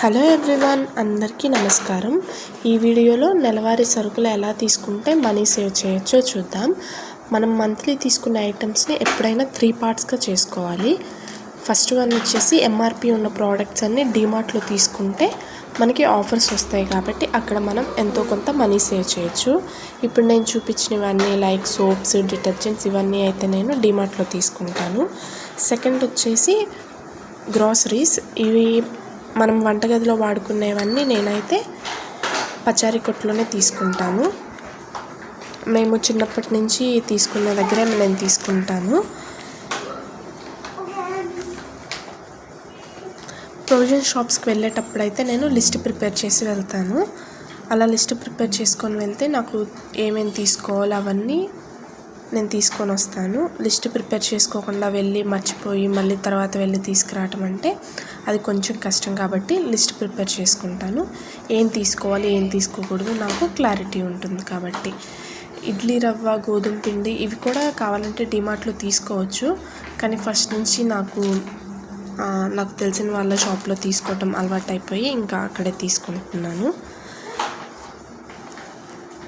Hello everyone, అందరికీ నమస్కారం. ఈ వీడియోలో నెలవారీ సరుకులు ఎలా తీసుకుంటే మనీ సేవ్ చేయొచ్చో చూద్దాం. మనం మంత్లీ తీసుకునే ఐటమ్స్ని ఎప్పుడైనా 3 పార్ట్స్గా చేసుకోవాలి. ఫస్ట్ వన్ వచ్చేసి ఎంఆర్పి ఉన్న ప్రోడక్ట్స్ అన్నీ డీమార్ట్లో తీసుకుంటే మనకి ఆఫర్స్ వస్తాయి కాబట్టి అక్కడ మనం ఎంతో కొంత మనీ సేవ్ చేయొచ్చు. ఇప్పుడు నేను చూపించినవన్నీ లైక్ సోప్స్, డిటర్జెంట్స్ ఇవన్నీ అయితే నేను డీమార్ట్లో తీసుకుంటాను. సెకండ్ వచ్చేసి గ్రాసరీస్. ఇవి మనం వంటగదిలో వాడుకునేవన్నీ నేనైతే పచారీ కొట్టులోనే తీసుకుంటాను. మేము చిన్నప్పటి నుంచి తీసుకున్న దగ్గరే నేను తీసుకుంటాను. ప్రొవిజన్ షాప్స్కి వెళ్ళేటప్పుడు అయితే నేను లిస్ట్ ప్రిపేర్ చేసి వెళ్తాను. అలా లిస్ట్ ప్రిపేర్ చేసుకొని వెళ్తే నాకు ఏమేమి తీసుకోవాలో అవన్నీ నేను తీసుకొని వస్తాను. లిస్ట్ ప్రిపేర్ చేసుకోకుండా వెళ్ళి మర్చిపోయి మళ్ళీ తర్వాత వెళ్ళి తీసుకురావటం అంటే అది కొంచెం కష్టం కాబట్టి లిస్ట్ ప్రిపేర్ చేసుకుంటాను. ఏం తీసుకోవాలి ఏం తీసుకోకూడదు నాకు క్లారిటీ ఉంటుంది కాబట్టి. ఇడ్లీ రవ్వ, గోధుమ పిండి ఇవి కూడా కావాలంటే డీమార్ట్లో తీసుకోవచ్చు. కానీ ఫస్ట్ నుంచి నాకు తెలిసిన వాళ్ళ షాప్లో తీసుకోవటం అలవాటు అయిపోయి ఇంకా అక్కడే తీసుకుంటున్నాను.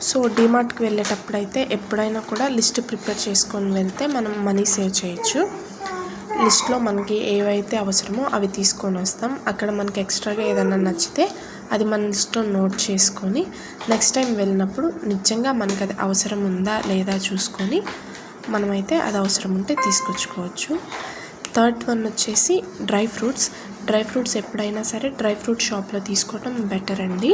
సో డీమార్ట్కి వెళ్ళేటప్పుడు అయితే ఎప్పుడైనా కూడా లిస్ట్ ప్రిపేర్ చేసుకొని వెళ్తే మనం మనీ సేవ్ చేయొచ్చు. లిస్ట్లో మనకి ఏవైతే అవసరమో అవి తీసుకొని వస్తాం. అక్కడ మనకి ఎక్స్ట్రాగా ఏదైనా నచ్చితే అది మన లిస్ట్లో నోట్ చేసుకొని నెక్స్ట్ టైం వెళ్ళినప్పుడు నిజంగా మనకి అది అవసరం ఉందా లేదా చూసుకొని మనమైతే అది అవసరం ఉంటే తీసుకొచ్చుకోవచ్చు. థర్డ్ వన్ వచ్చేసి డ్రై ఫ్రూట్స్ ఎప్పుడైనా సరే డ్రై ఫ్రూట్ షాప్లో తీసుకోవటం బెటర్ అండి.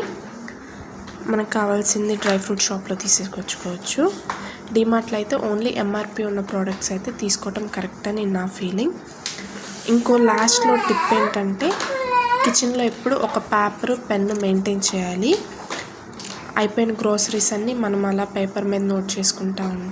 మనకు కావాల్సింది డ్రై ఫ్రూట్ షాప్లో తీసుకొచ్చుకోవచ్చు. డీమార్ట్లో అయితే ఓన్లీ ఎంఆర్పి ఉన్న ప్రోడక్ట్స్ అయితే తీసుకోవటం కరెక్ట్ అని నా ఫీలింగ్. ఇంకో లాస్ట్లో టిప్ ఏంటంటే కిచెన్లో ఎప్పుడు ఒక పేపరు, పెన్ను మెయింటైన్ చేయాలి. అయిపోయిన గ్రోసరీస్ అన్నీ మనం అలా పేపర్ మీద నోట్ చేసుకుంటా ఉంటాం.